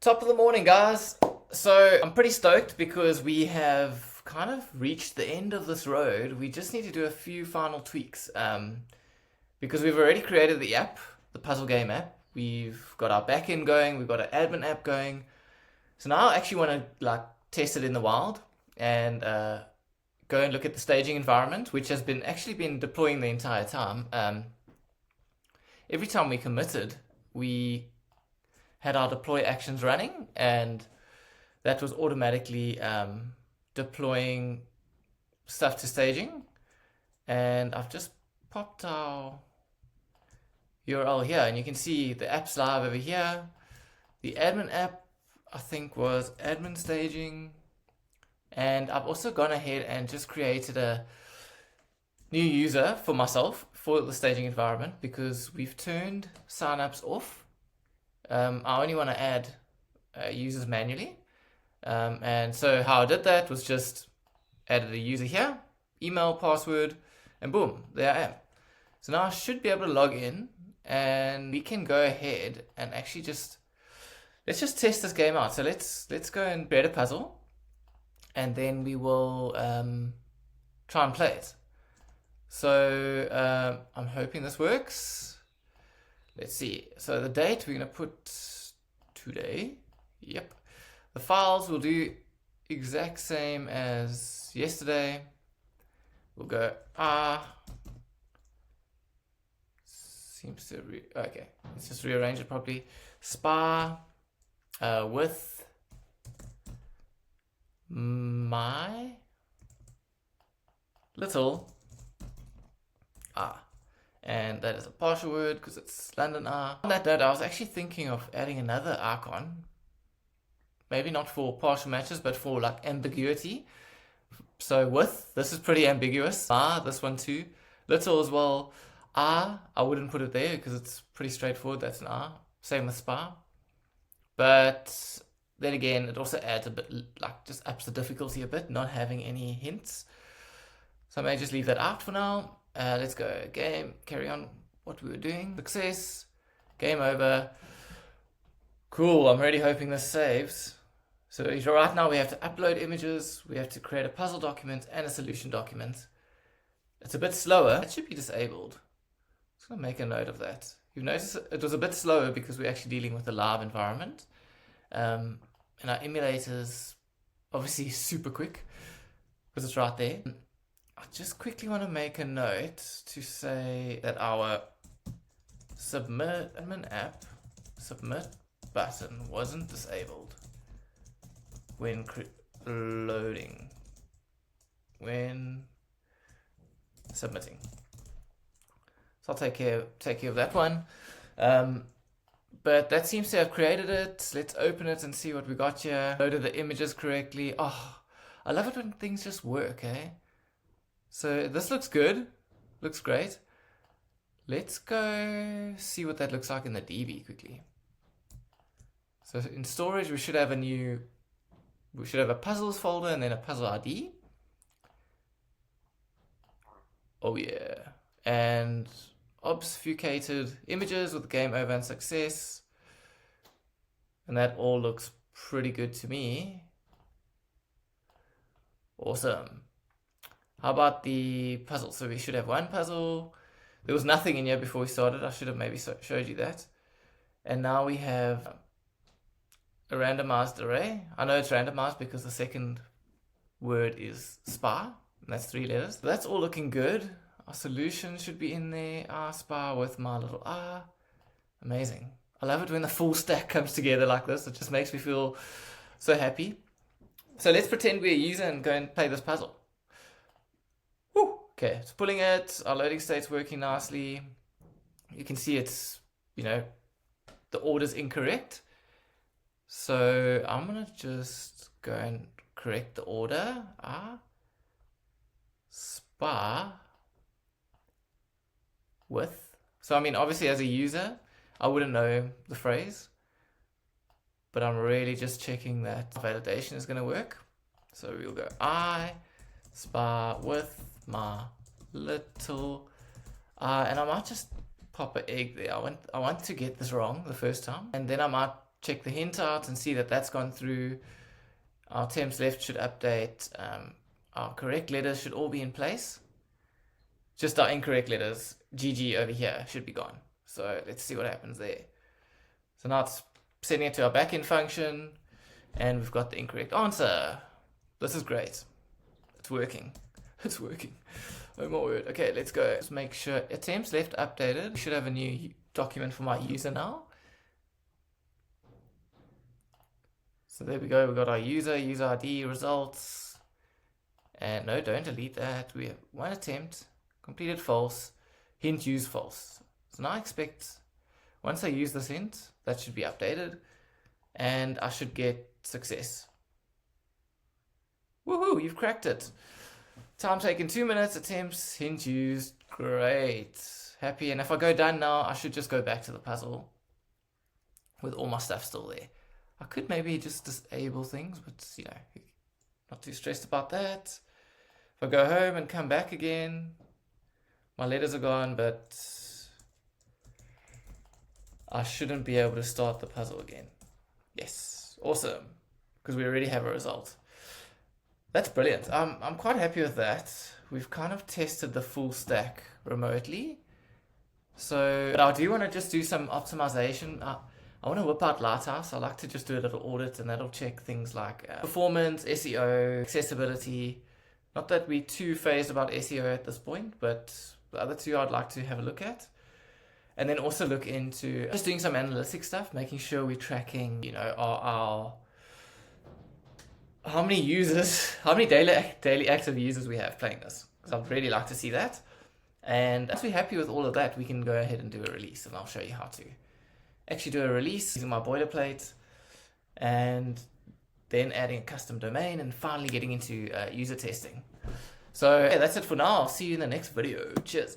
Top of the morning, guys. So I'm pretty stoked because we have kind of reached the end of this road. We just need to do a few final tweaks because we've already created the app, the puzzle game app. We've got our backend going. We've got an admin app going. So now I actually want to test it in the wild and go and look at the staging environment, which has been deploying the entire time. Every time we committed, we had our deploy actions running, and that was automatically deploying stuff to staging. And I've just popped our URL here, and you can see the app's live over here. The admin app, I think, was admin staging. And I've also gone ahead and just created a new user for myself for the staging environment because we've turned signups off. I only want to add users manually. And so how I did that was just added a user here, email, password, and boom, there I am. So now I should be able to log in, and we can go ahead and actually let's just test this game out. So let's go and create a puzzle, and then we will try and play it. So I'm hoping this works. Let's see. So the date, we're going to put today. Yep. The files will do exact same as yesterday. We'll go seems to okay. Let's just rearrange it properly. Spa with my little and that is a partial word because it's London R. On that note, I was actually thinking of adding another icon. Maybe not for partial matches, but for ambiguity. So this is pretty ambiguous. This one too. Little as well. I wouldn't put it there because it's pretty straightforward. That's an R. Same with spa. But then again, it also adds a bit, just ups the difficulty a bit, not having any hints. So I may just leave that out for now. Let's go game, carry on what we were doing. Success, game over. Cool, I'm really hoping this saves. So right now we have to upload images, we have to create a puzzle document and a solution document. It's a bit slower. It should be disabled. I'm just going to make a note of that. You've noticed it was a bit slower because we're actually dealing with a live environment. And our emulator's obviously super quick because it's right there. I just quickly want to make a note to say that our submit admin app submit button wasn't disabled when loading, when submitting. So I'll take care of that one. But that seems to have created it. Let's open it and see what we got here. Loaded the images correctly. Oh, I love it when things just work, eh? So this looks good, looks great. Let's go see what that looks like in the DB quickly. So in storage, we should have a puzzles folder and then a puzzle ID. Oh yeah, and obfuscated images with the game over and success. And that all looks pretty good to me. Awesome. How about the puzzle? So we should have one puzzle. There was nothing in here before we started. I should have maybe showed you that. And now we have a randomized array. I know it's randomized because the second word is spa, and that's 3 letters. So that's all looking good. Our solution should be in there. Spa with my little R. Amazing. I love it when the full stack comes together like this. It just makes me feel so happy. So let's pretend we're a user and go and play this puzzle. Okay, it's pulling it. Our loading state's working nicely. You can see it's, the order's incorrect. So I'm going to just go and correct the order. Spa with. So obviously as a user, I wouldn't know the phrase, but I'm really just checking that validation is going to work. So we'll go spa with my little and I might just pop an egg there. I want to get this wrong the first time, and then I might check the hint out and see that that's gone through. Our temps left should update. Our correct letters should all be in place. Just our incorrect letters, GG over here, should be gone. So let's see what happens there. So now it's sending it to our backend function, and we've got the incorrect answer. This is great. It's working. It's working. Oh my word. Okay, let's go. Let's make sure attempts left updated. We should have a new document for my user now. So there we go. We got our user ID, results. And no, don't delete that. We have one attempt, completed false, hint used false. So now I expect, once I use this hint, that should be updated, and I should get success. Woohoo, you've cracked it. Time taken 2 minutes, attempts, hint used, great. Happy, and if I go done now, I should just go back to the puzzle with all my stuff still there. I could maybe just disable things, but you know, not too stressed about that. If I go home and come back again, my letters are gone, but I shouldn't be able to start the puzzle again. Yes, awesome, because we already have a result. That's brilliant. I'm quite happy with that. We've kind of tested the full stack remotely. So, but I do want to just do some optimization. I want to whip out Lighthouse. I like to just do a little audit, and that'll check things like performance, SEO, accessibility. Not that we're too phased about SEO at this point, but the other two I'd like to have a look at. And then also look into just doing some analytic stuff, making sure we're tracking, you know, our how many users, how many daily active users we have playing this. Because I'd really like to see that. And once we're happy with all of that, we can go ahead and do a release, and I'll show you how to actually do a release using my boilerplate, and then adding a custom domain, and finally getting into user testing. So yeah, that's it for now. I'll see you in the next video. Cheers.